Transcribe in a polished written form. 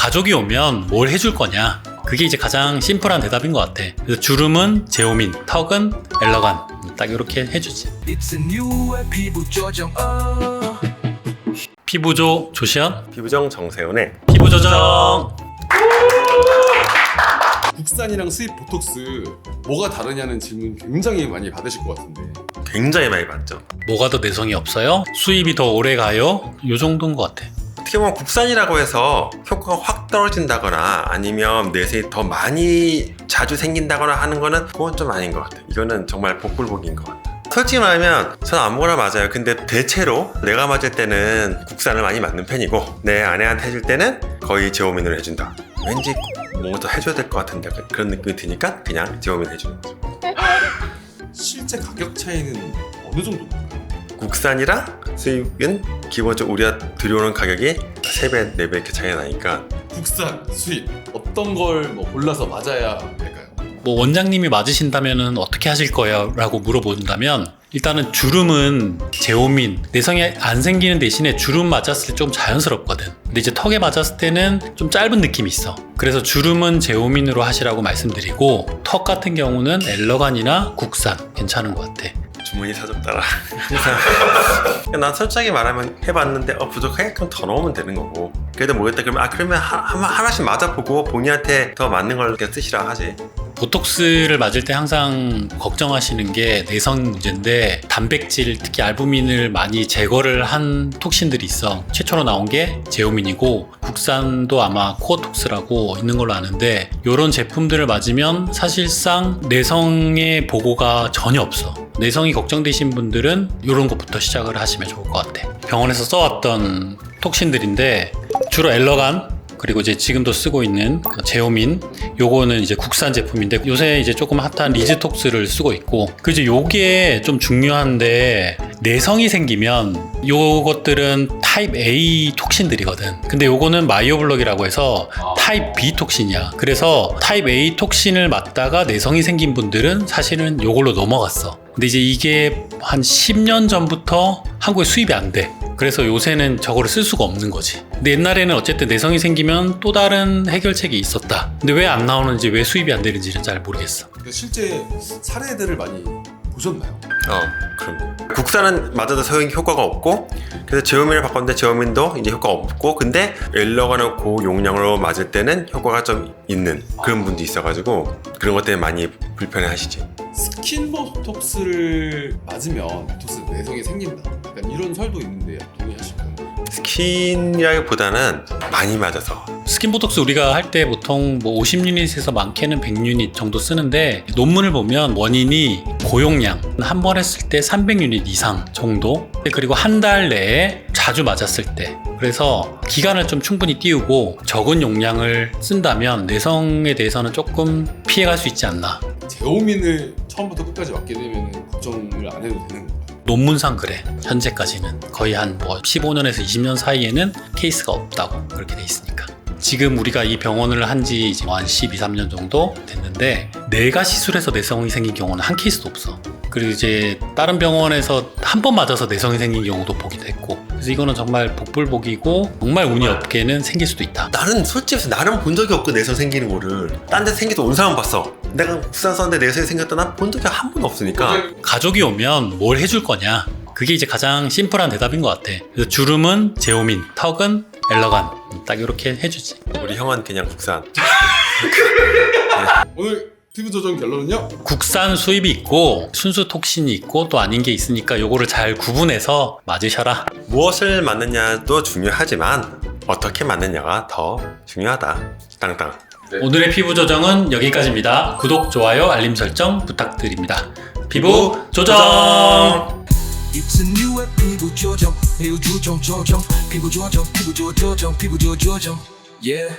가족이 오면 뭘 해줄 거냐? 그게 이제 가장 심플한 대답인 것 같아. 그래서 주름은 제오민, 턱은 엘러간. 딱 이렇게 해주지. 피부조 조시현, 피부정 정세훈의 피부조정. 국산이랑 수입 보톡스 뭐가 다르냐는 질문 굉장히 많이 받으실 것 같은데 굉장히 많이 받죠. 뭐가 더 내성이 없어요? 수입이 더 오래 가요? 요 정도인 것 같아. 어떻게 보면 국산이라고 해서 효과가 확 떨어진다거나 아니면 내세이 더 많이 자주 생긴다거나 하는 거는 그건 좀 아닌 것 같아. 이거는 정말 복불복인 것 같아. 솔직히 말하면 전 아무거나 맞아요. 근데 대체로 내가 맞을 때는 국산을 많이 맞는 편이고 내 아내한테 해줄 때는 거의 제오민으로 해준다. 왠지 뭐 더 해줘야 될 것 같은데 그런 느낌이 드니까 그냥 제오민 해주는 거죠. 실제 가격 차이는 어느 정도인가요? 국산이랑 수입은 기본적으로 우리가 들여오는 가격이 3배, 4배 이렇게 차이가 나니까 국산, 수입 어떤 걸 뭐 골라서 맞아야 될까요? 뭐 원장님이 맞으신다면 어떻게 하실 거예요? 라고 물어본다면 일단은 주름은 제오민, 내성이 안 생기는 대신에 주름 맞았을 때 좀 자연스럽거든. 근데 이제 턱에 맞았을 때는 좀 짧은 느낌이 있어. 그래서 주름은 제오민으로 하시라고 말씀드리고 턱 같은 경우는 엘러간이나 국산 괜찮은 것 같아. 주머니 사줬더라. 난 솔직하게 말하면 해봤는데 부족해? 그럼 더 넣으면 되는 거고. 그래도 모르겠다 그러면 그러면 하나씩 맞아보고 본인한테 더 맞는 걸 쓰시라 하지. 보톡스를 맞을 때 항상 걱정하시는 게 내성 문제인데 단백질, 특히 알부민을 많이 제거를 한 톡신들이 있어. 최초로 나온 게 제오민이고 국산도 아마 코어톡스라고 있는 걸로 아는데 이런 제품들을 맞으면 사실상 내성의 보고가 전혀 없어. 내성이 걱정되신 분들은 이런 것부터 시작을 하시면 좋을 것 같아. 병원에서 써왔던 톡신들인데 주로 엘러간 그리고 이제 지금도 쓰고 있는 제오민, 요거는 이제 국산 제품인데 요새 이제 조금 핫한 리즈톡스를 쓰고 있고, 그 이제 요게 좀 중요한데 내성이 생기면 요것들은 타입 A 톡신들이거든. 근데 요거는 마이오블럭이라고 해서 타입 B 톡신이야. 그래서 타입 A 톡신을 맞다가 내성이 생긴 분들은 사실은 요걸로 넘어갔어. 근데 이제 이게 한 10년 전부터 한국에 수입이 안 돼. 그래서 요새는 저거를 쓸 수가 없는 거지. 근데 옛날에는 어쨌든 내성이 생기면 또 다른 해결책이 있었다. 근데 왜 안 나오는지, 왜 수입이 안 되는지는 잘 모르겠어. 근데 실제 사례들을 많이 보셨나요? 그럼 국산은 맞아도 소용 효과가 없고 그래서 제오민을 바꿨는데 제오민도 이제 효과가 없고 근데 엘러간을 고용량으로 맞을 때는 효과가 좀 있는 그런 분도 있어가지고 그런 것 때문에 많이 불편해 하시지. 스킨 보톡스를 맞으면 보톡스 내성이 생긴다. 약간 이런 설도 있는데 동의하실까요? 스킨이라기보다는 많이 맞아서 스킨 보톡스 우리가 할 때 보통 뭐 50유닛에서 많게는 100유닛 정도 쓰는데 논문을 보면 원인이 고용량 한 번 했을 때 300유닛 이상 정도, 그리고 한 달 내에 자주 맞았을 때, 그래서 기간을 좀 충분히 띄우고 적은 용량을 쓴다면 내성에 대해서는 조금 피해갈 수 있지 않나. 제오민을 처음부터 끝까지 맞게 되면 걱정을 안 해도 되는 건가요? 논문상 그래. 현재까지는 거의 한 뭐 15년에서 20년 사이에는 케이스가 없다고 그렇게 돼 있으니까. 지금 우리가 이 병원을 한 지 이제 한 12, 13년 정도 됐는데 내가 시술해서 내성이 생긴 경우는 한 케이스도 없어. 그리고 이제 다른 병원에서 한 번 맞아서 내성이 생긴 경우도 보기도 했고, 그래서 이거는 정말 복불복이고 정말 운이 없게는 생길 수도 있다. 나는 솔직히 나는 본 적이 없고 내성 생기는 거를 딴 데서 생겨서 온 사람 봤어. 내가 국산 썼는데 내성이 생겼다 난 본 적이 한 번도 없으니까. 가족이 오면 뭘 해줄 거냐? 그게 이제 가장 심플한 대답인 것 같아. 그래서 주름은 제오민, 턱은 엘러간. 딱 이렇게 해주지. 우리 형은 그냥 국산. 오늘 피부 조정 결론은요? 국산 수입이 있고 순수 톡신이 있고 또 아닌 게 있으니까 요거를 잘 구분해서 맞으셔라. 무엇을 맞느냐도 중요하지만 어떻게 맞느냐가 더 중요하다. 땅땅. 오늘의 피부 조정은 여기까지입니다. 구독, 좋아요, 알림 설정 부탁드립니다. 피부 조정! It's a new 피부 조정, 피부 조정, 피부 조정, 피부 조정, 피부 조정, yeah.